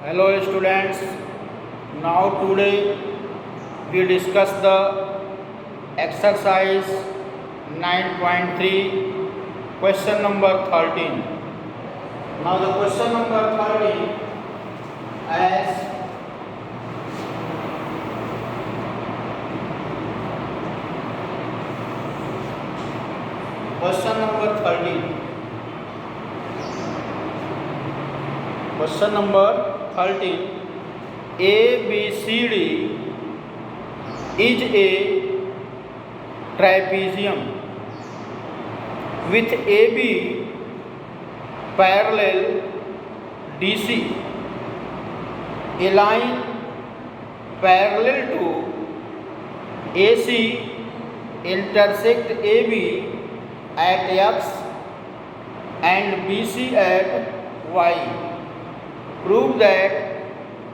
Hello students, now today we discuss the exercise 9.3 question number 13. Now the question number 13 as question number 13. Question number 13. ABCD is a trapezium with AB parallel DC. A line parallel to AC intersect AB at X and BC at Y. Prove that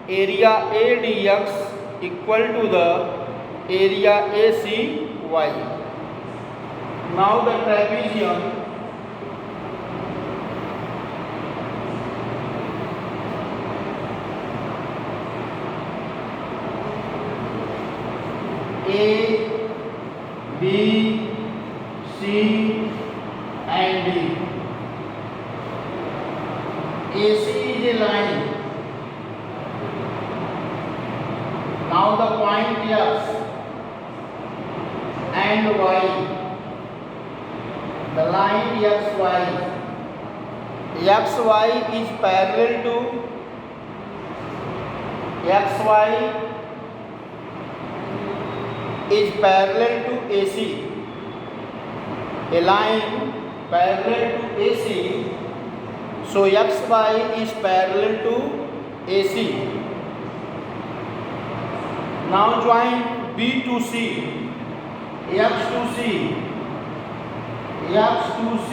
area ADX equal to the area ACY. Now the trapezium A, B, C and D. AC is a line. Now the point X and Y, the line XY. XY is parallel to AC. A line parallel to AC. So XY is parallel to AC. Now join B to C, X to C, X to C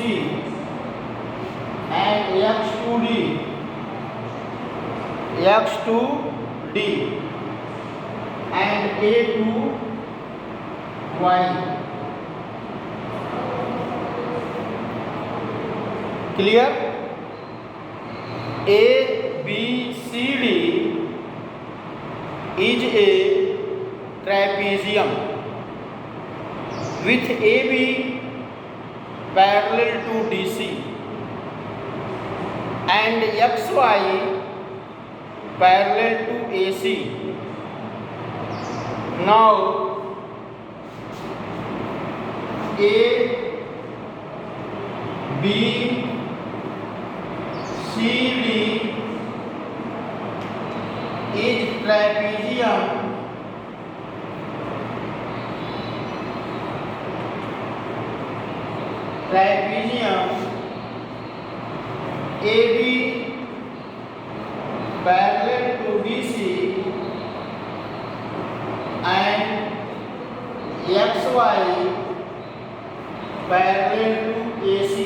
and X to D, X to D and A to Y. Clear? ABCD is a trapezium with AB parallel to DC and XY parallel to AC. Now A, B, CD is trapezium AB parallel to DC and XY parallel to AC.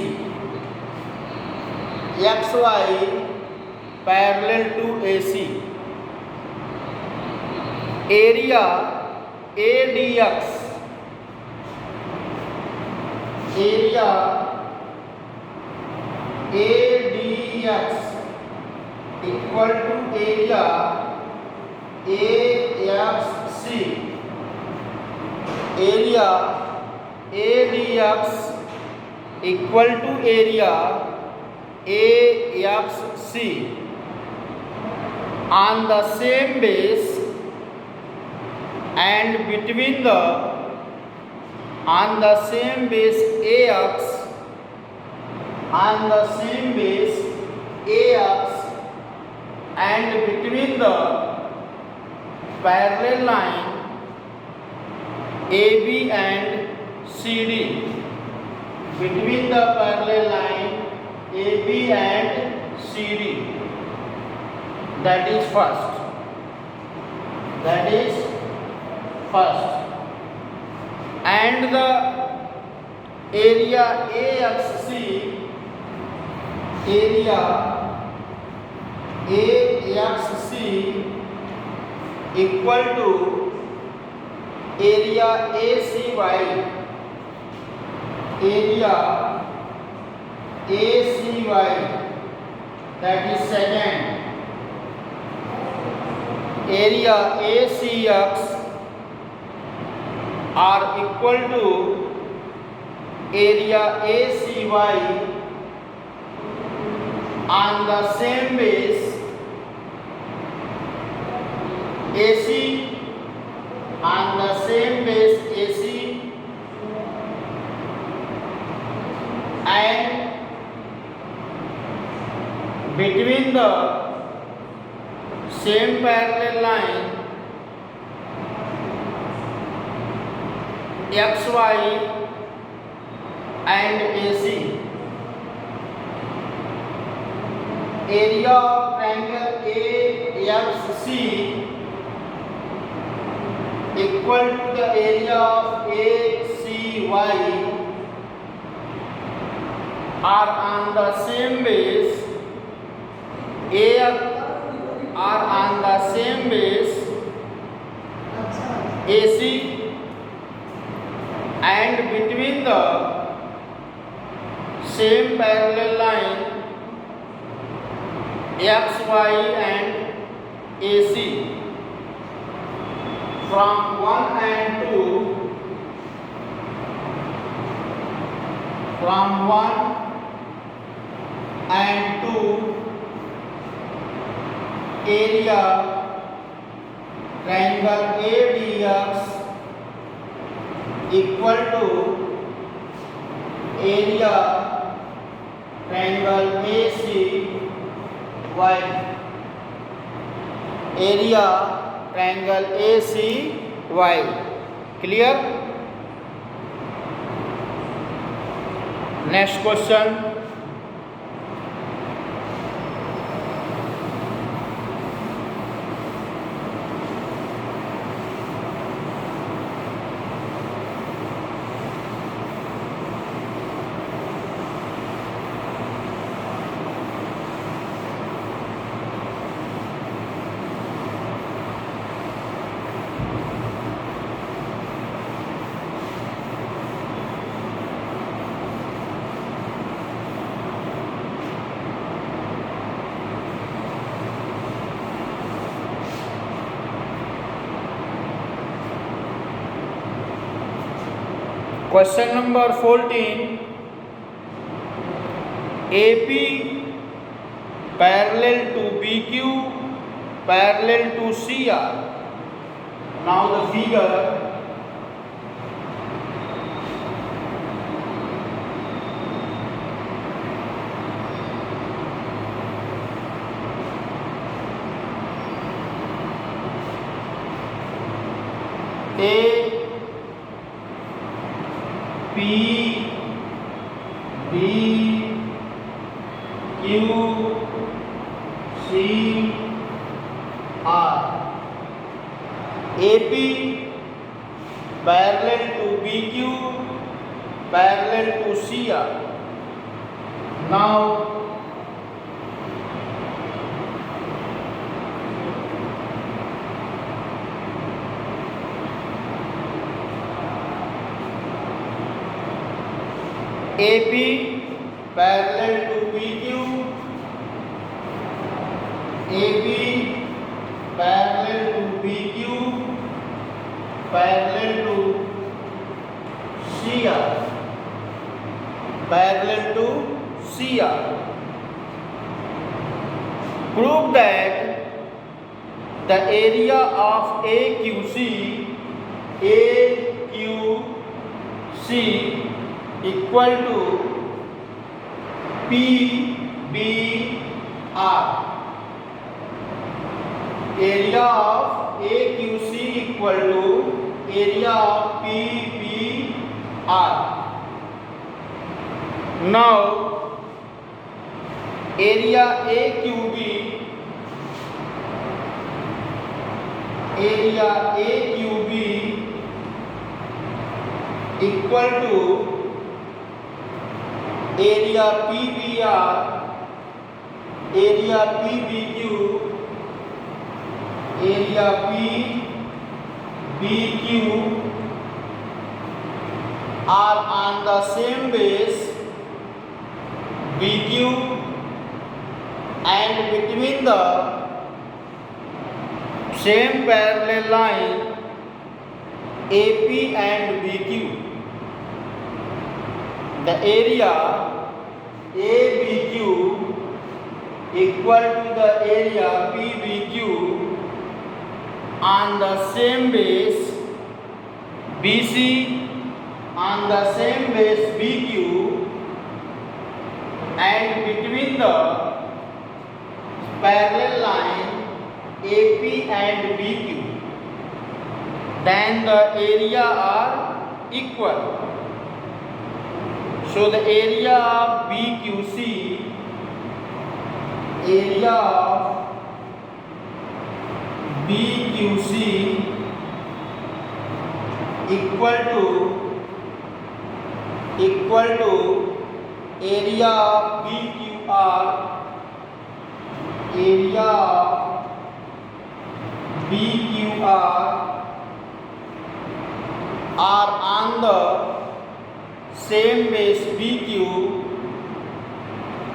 XY parallel to AC. Area ADX equal to area AXC. Area ADX equal to area AXC on the same base and between the on the same base AX and between the parallel line AB and CD. Between the parallel line AB and CD. That is first. And the area AXC equal to area ACY. ACY, that is second. area ACX are equal to area ACY on the same base AC on the same base AC and between the same parallel line XY and AC. Area of triangle AFC equal to the area of ACY are on the same base are on the same base AC and between the same parallel line XY and AC. From 1 and 2, from 1 and 2, area triangle ADX equal to area triangle ACY. Area triangle ACY. Clear? Next question. Question number 14. AP parallel to BQ parallel to CR. Now the figure P B Q C R. AP parallel to BQ parallel to CR. Now AP parallel to BQ, AB parallel to BQ, parallel to CR, parallel to CR. Prove that the area of AQC equal to PBR. Area of AQC equal to area of PBR. Now area AQB equal to area PBR, area PBQ, area PBQ are on the same base BQ and between the same parallel line AP and BQ. The area ABQ equal to the area PBQ on the same base BC on the same base BQ, and between the parallel line AP and BQ, then the area are equal. So the area of BQC, area of BQC equal to area of BQR, area of BQR are on the same base BQ,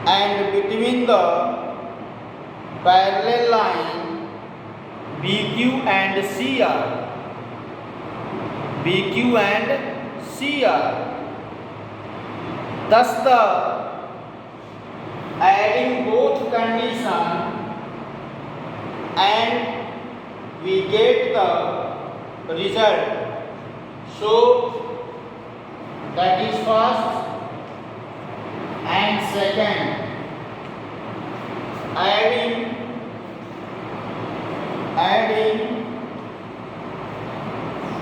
and between the parallel line BQ and CR, BQ and CR. Thus the adding both condition and we get the result. So that is first and second, adding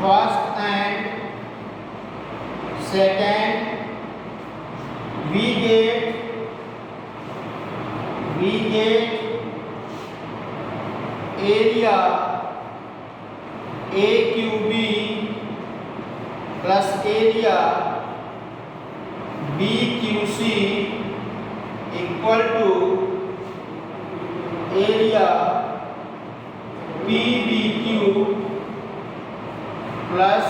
first and second, we get area AQB plus area BQC equal to area PBQ plus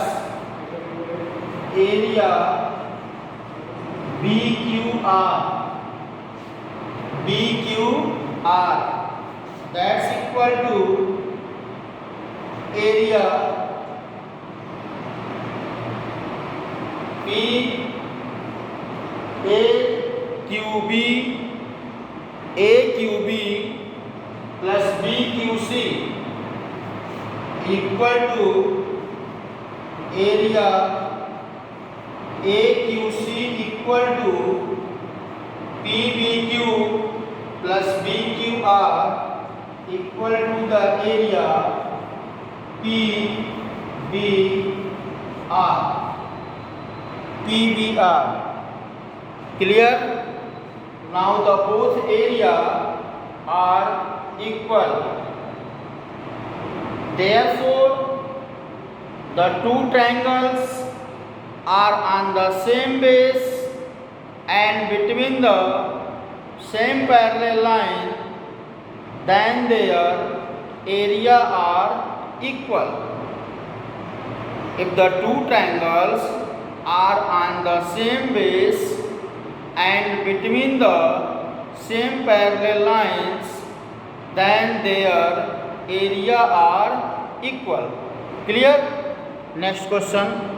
area BQR, that's equal to area AQB plus BQC equal to area AQC equal to PBQ plus BQR equal to the area PBR. Clear? Now the both area are equal. Therefore, the two triangles are on the same base and between the same parallel line, then their area are equal. If the two triangles are on the same base and between the same parallel lines, then their area are equal. Clear? Next question.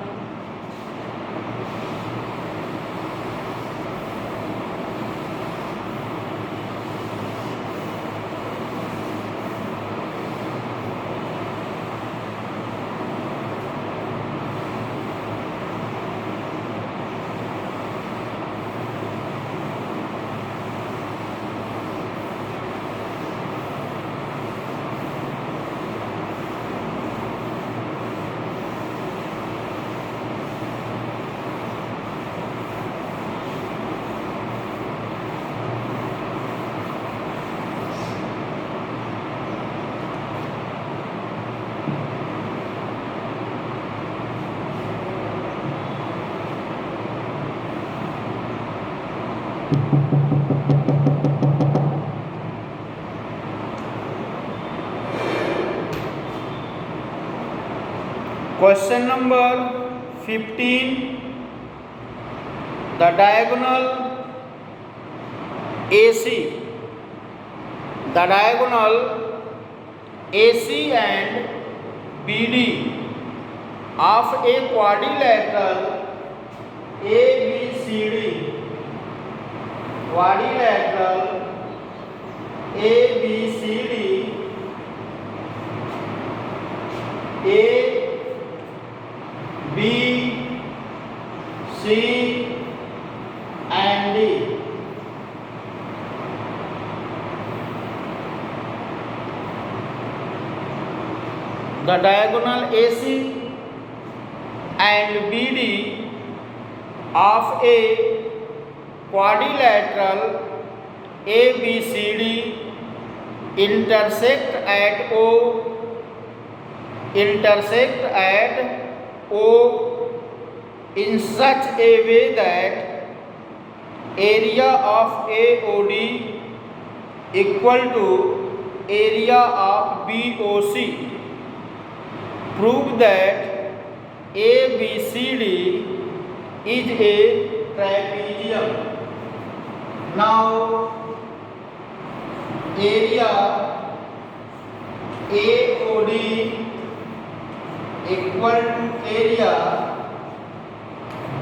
Question number 15. The diagonal AC, the diagonal AC and BD of a quadrilateral ABCD, quadrilateral ABCD, A, B, C and D. The diagonal AC and BD of a quadrilateral ABCD intersect at O in such a way that area of AOD equal to area of BOC. Prove that ABCD is a trapezium. Now area AOD equal to area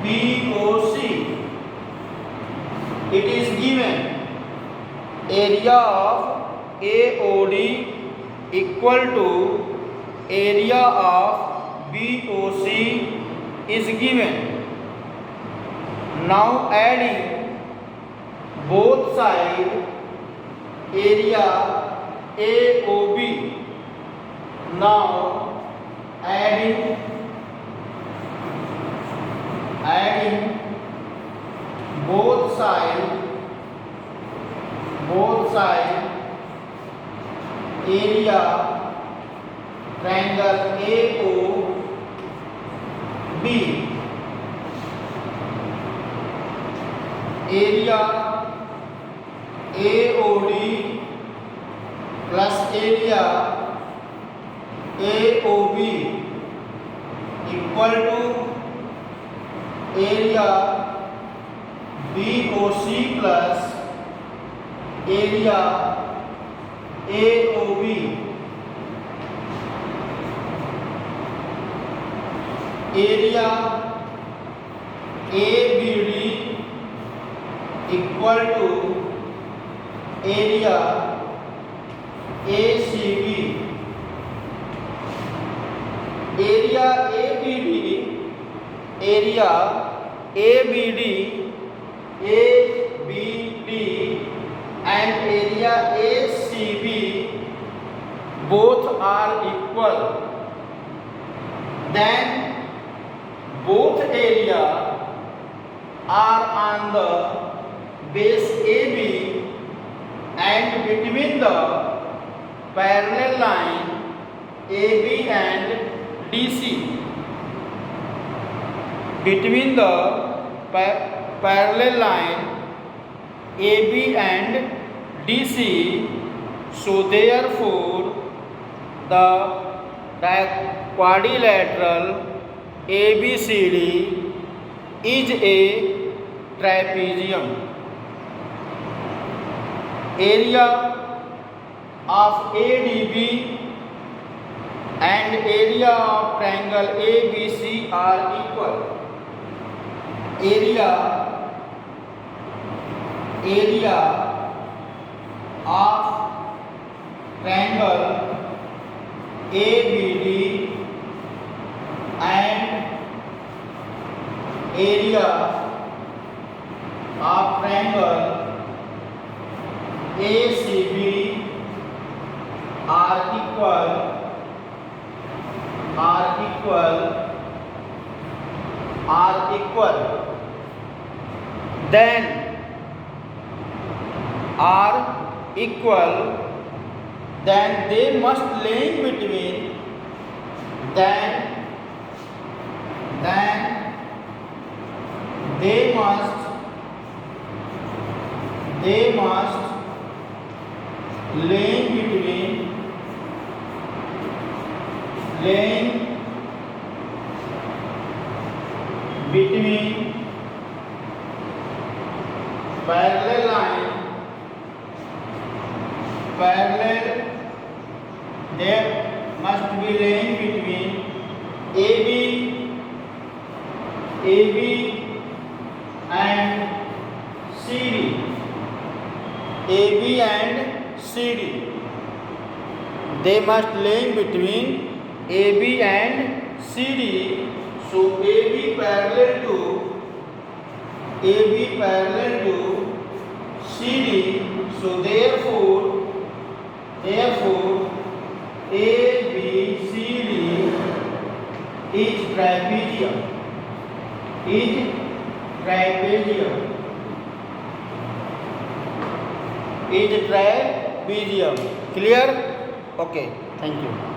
BOC. It is given area of AOD equal to area of BOC is given. Now adding both sides area AOB. Now adding both sides area triangle AOB, area AOD plus area AOB equal to area BOC plus area AOB. Area ABD equal to area ACB. Area ABD and area ACB both are equal. Then both area are on the base AB and between the parallel line AB and DC. Between the parallel line AB and DC, so therefore the quadrilateral ABCD is a trapezium. Area of ADB and area of triangle ABC are equal. Area of triangle ABD and area of triangle ACB are equal. Then are equal, then they must lie between, then they must lie between parallel there must be line between AB and CD. AB and CD. They must line between AB and CD. So AB parallel to CD. So therefore ABCD is trapezium. Clear? Okay, thank you.